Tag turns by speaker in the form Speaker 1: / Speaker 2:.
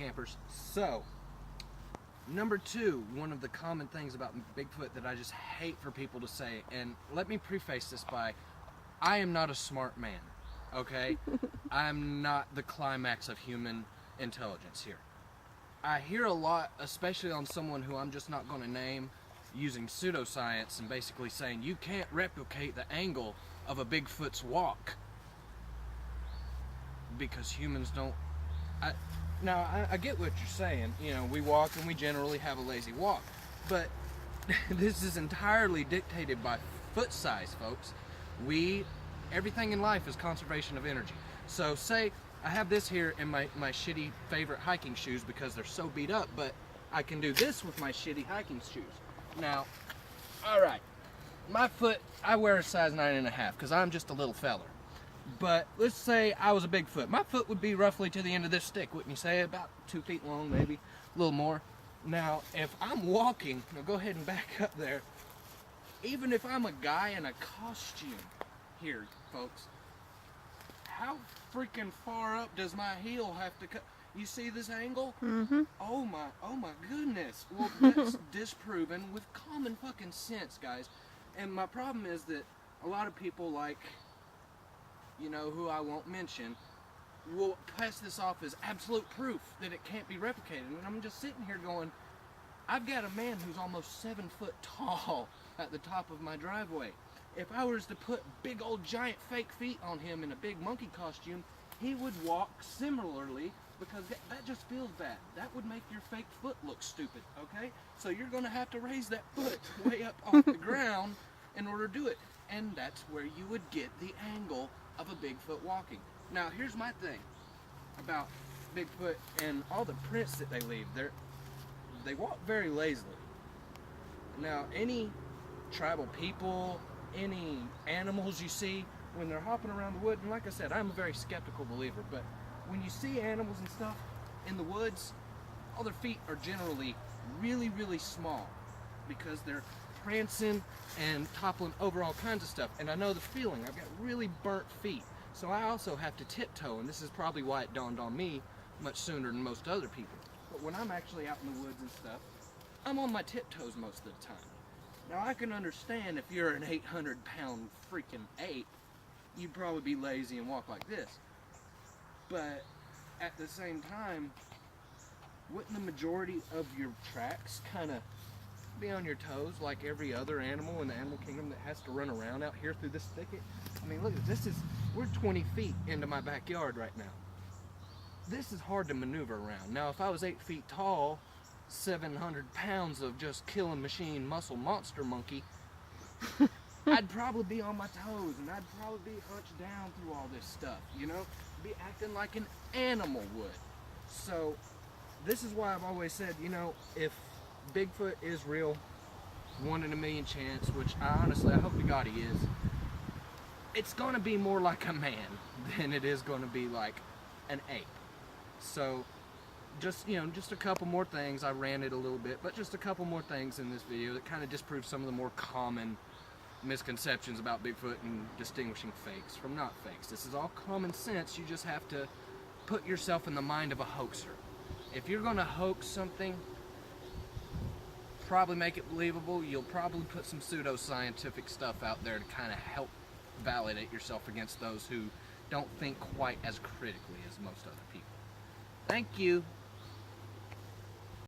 Speaker 1: campers. So, number two, one of the common things about Bigfoot that I just hate for people to say, and let me preface this by, I am not a smart man, okay? I'm not the climax of human intelligence here. I hear a lot, especially on someone who I'm just not going to name, using pseudoscience and basically saying you can't replicate the angle of a Bigfoot's walk because humans don't. I get what you're saying. You know, we walk and we generally have a lazy walk, but this is entirely dictated by foot size, folks. Everything in life is conservation of energy. So say I have this here in my shitty favorite hiking shoes because they're so beat up, but I can do this with my shitty hiking shoes. Now, all right, my foot, I wear a size 9.5 because I'm just a little feller. But let's say I was a Bigfoot. My foot would be roughly to the end of this stick, wouldn't you say? About 2 feet long, maybe, a little more. Now, if I'm walking, now go ahead and back up there. Even if I'm a guy in a costume here, folks, how freaking far up does my heel have to cut? You see this angle?
Speaker 2: Mm-hmm.
Speaker 1: Oh my goodness. Well, that's disproven with common fucking sense, guys. And my problem is that a lot of people, like, you know, who I won't mention, will pass this off as absolute proof that it can't be replicated. And I'm just sitting here going, I've got a man who's almost 7 foot tall at the top of my driveway. If I was to put big old giant fake feet on him in a big monkey costume, he would walk similarly, because that just feels bad. That would make your fake foot look stupid, okay? So you're gonna have to raise that foot way up off the ground in order to do it. And that's where you would get the angle of a Bigfoot walking. Now, here's my thing about Bigfoot and all the prints that they leave. They walk very lazily. Now, any tribal people, any animals you see when they're hopping around the wood, and like I said, I'm a very skeptical believer, but when you see animals and stuff in the woods, all their feet are generally really, really small because they're prancing and toppling over all kinds of stuff. And I know the feeling. I've got really burnt feet, so I also have to tiptoe, and this is probably why it dawned on me much sooner than most other people. But when I'm actually out in the woods and stuff, I'm on my tiptoes most of the time. Now, I can understand if you're an 800-pound freaking ape, you'd probably be lazy and walk like this. But at the same time, wouldn't the majority of your tracks kind of be on your toes like every other animal in the animal kingdom that has to run around out here through this thicket? I mean, look, we're 20 feet into my backyard right now. This is hard to maneuver around. Now, if I was 8 feet tall, 700 pounds of just killing machine muscle monster monkey, I'd probably be on my toes, and I'd probably be hunched down through all this stuff, you know? Be acting like an animal would. So, this is why I've always said, you know, if Bigfoot is real, 1 in a million chance, which I hope to God he is, it's gonna be more like a man than it is gonna be like an ape. So, just a couple more things. I ranted a little bit, but just a couple more things in this video that kind of disproves some of the more common misconceptions about Bigfoot and distinguishing fakes from not fakes. This is all common sense. You just have to put yourself in the mind of a hoaxer. If you're going to hoax something, probably make it believable. You'll probably put some pseudo-scientific stuff out there to kind of help validate yourself against those who don't think quite as critically as most other people. Thank you.